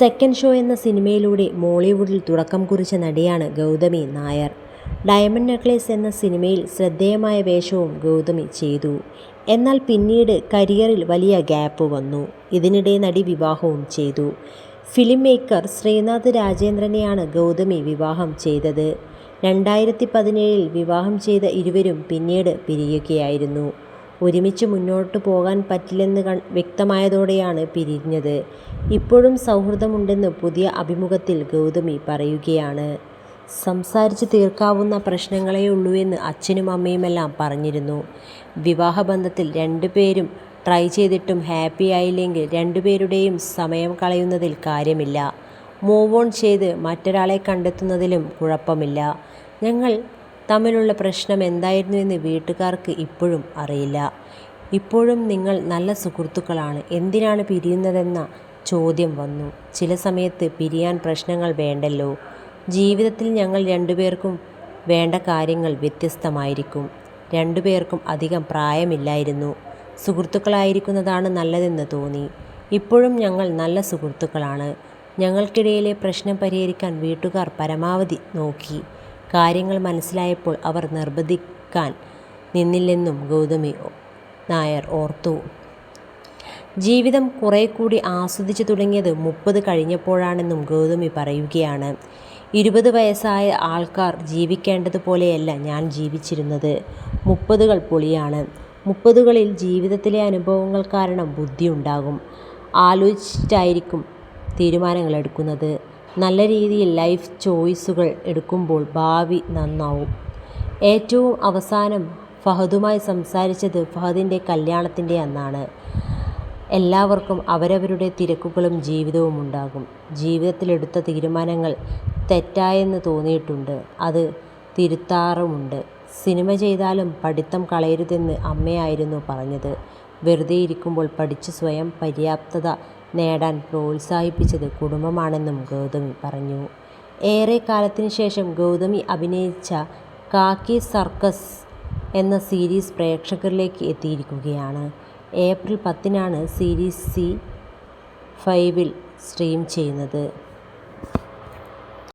Second show എന്ന സിനിമയിലൂടെ മോളിവുഡിൽ തുടക്കം കുറിച്ച നടിയാണ് ഗൗതമി നായർ. ഡയമണ്ട് നെക്ലേസ് എന്ന സിനിമയിൽ ശ്രദ്ധേയമായ വേഷവും ഗൗതമി ചെയ്തു. എന്നാൽ പിന്നീട് കരിയറിൽ വലിയ ഗ്യാപ്പ് വന്നു. ഇതിനിടെ നടി വിവാഹവും ചെയ്തു. ഫിലിം മേക്കർ ശ്രീനാഥ് രാജേന്ദ്രനെയാണ് ഗൗതമി വിവാഹം ചെയ്തത്. 2017 വിവാഹം ചെയ്ത ഇരുവരും പിന്നീട് പിരിയുകയായിരുന്നു. ഒരുമിച്ച് മുന്നോട്ടു പോകാൻ പറ്റില്ലെന്ന് വ്യക്തമായതോടെയാണ് പിരിഞ്ഞത്. ഇപ്പോഴും സൗഹൃദമുണ്ടെന്ന് പുതിയ അഭിമുഖത്തിൽ ഗൗതമി പറയുകയാണ്. സംസാരിച്ച് തീർക്കാവുന്ന പ്രശ്നങ്ങളേയുള്ളൂവെന്ന് അച്ഛനും അമ്മയുമെല്ലാം പറഞ്ഞിരുന്നു. വിവാഹബന്ധത്തിൽ രണ്ടുപേരും ട്രൈ ചെയ്തിട്ടും ഹാപ്പി ആയില്ലെങ്കിൽ രണ്ടുപേരുടെയും സമയം കളയുന്നതിൽ കാര്യമില്ല. മൂവ് ഓൺ ചെയ്ത് മറ്റൊരാളെ കണ്ടെത്തുന്നതിലും കുഴപ്പമില്ല. ഞങ്ങൾ തമ്മിലുള്ള പ്രശ്നം എന്തായിരുന്നുവെന്ന് വീട്ടുകാർക്ക് ഇപ്പോഴും അറിയില്ല. ഇപ്പോഴും നിങ്ങൾ നല്ല സുഹൃത്തുക്കളാണ്. എന്തിനാണ് പിരിയുന്നതെന്ന ചോദ്യം വന്നു. ചില സമയത്ത് പിരിയാൻ പ്രശ്നങ്ങൾ വേണ്ടല്ലോ. ജീവിതത്തിൽ ഞങ്ങൾ രണ്ടുപേർക്കും വേണ്ട കാര്യങ്ങൾ വ്യത്യസ്തമായിരിക്കും. രണ്ടുപേർക്കും അധികം പ്രായമില്ലായിരുന്നു. സുഹൃത്തുക്കളായിരിക്കുന്നതാണ് നല്ലതെന്ന് തോന്നി. ഇപ്പോഴും ഞങ്ങൾ നല്ല സുഹൃത്തുക്കളാണ്. ഞങ്ങൾക്കിടയിലെ പ്രശ്നം പരിഹരിക്കാൻ വീട്ടുകാർ പരമാവധി നോക്കി. കാര്യങ്ങൾ മനസ്സിലായപ്പോൾ അവർ നിർബന്ധിക്കാൻ നിന്നില്ലെന്നും ഗൗതമി നായർ ഓർത്തു. ജീവിതം കുറേക്കൂടി ആസ്വദിച്ചു തുടങ്ങിയത് 30 കഴിഞ്ഞപ്പോഴാണെന്നും ഗൗതമി പറയുകയാണ്. 20 വയസ്സായ ആൾക്കാർ ജീവിക്കേണ്ടതുപോലെയല്ല ഞാൻ ജീവിച്ചിരുന്നത്. 30കൾ പൊളിയാണ്. 30കളിൽ ജീവിതത്തിലെ അനുഭവങ്ങൾ കാരണം ബുദ്ധിയുണ്ടാകും. ആലോചിച്ചിട്ടായിരിക്കും തീരുമാനങ്ങൾ എടുക്കുന്നത്. നല്ല രീതിയിൽ ലൈഫ് ചോയ്സുകൾ എടുക്കുമ്പോൾ ഭാവി നന്നാവും. ഏറ്റവും അവസാനം ഫഹദുമായി സംസാരിച്ചത് ഫഹദിൻ്റെ കല്യാണത്തിൻ്റെ അന്നാണ്. എല്ലാവർക്കും അവരവരുടെ തിരക്കുകളും ജീവിതവും ഉണ്ടാകും. ജീവിതത്തിലെടുത്ത തീരുമാനങ്ങൾ തെറ്റായെന്ന് തോന്നിയിട്ടുണ്ട്. അത് തിരുത്താറുമുണ്ട്. സിനിമ ചെയ്താലും പഠിത്തം കളയരുതെന്ന് അമ്മയായിരുന്നു പറഞ്ഞത്. വെറുതെ ഇരിക്കുമ്പോൾ പഠിച്ച് സ്വയം പര്യാപ്തത നേടാൻ പ്രോത്സാഹിപ്പിച്ചത് കുടുംബമാണെന്നും ഗൗതമി പറഞ്ഞു. ഏറെ കാലത്തിന് ശേഷം ഗൗതമി അഭിനയിച്ച കാക്കി സർക്കസ് എന്ന സീരീസ് പ്രേക്ഷകരിലേക്ക് എത്തിയിരിക്കുകയാണ്. ഏപ്രിൽ 10-നാണ് സീരീസ് സീ 5-ൽ സ്ട്രീം ചെയ്യുന്നത്.